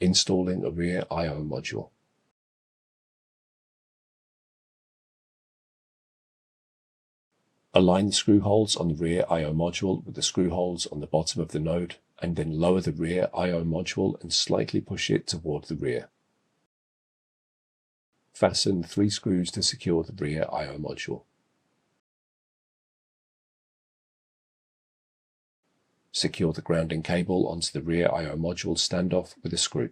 Installing a rear I/O module. Align the screw holes on the rear I/O module with the screw holes on the bottom of the node, and then lower the rear I/O module and slightly push it toward the rear. Fasten 3 screws to secure the rear I/O module. Secure the grounding cable onto the rear I/O module standoff with a screw.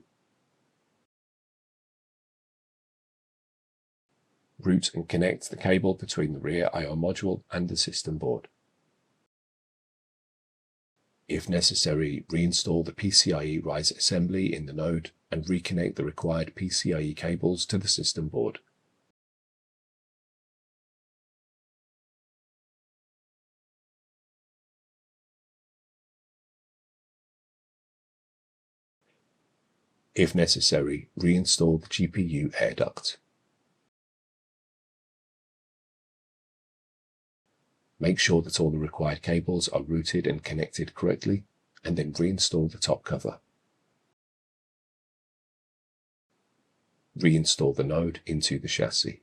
Route and connect the cable between the rear I/O module and the system board. If necessary, reinstall the PCIe riser assembly in the node and reconnect the required PCIe cables to the system board. If necessary, reinstall the GPU air duct. Make sure that all the required cables are routed and connected correctly, and then reinstall the top cover. Reinstall the node into the chassis.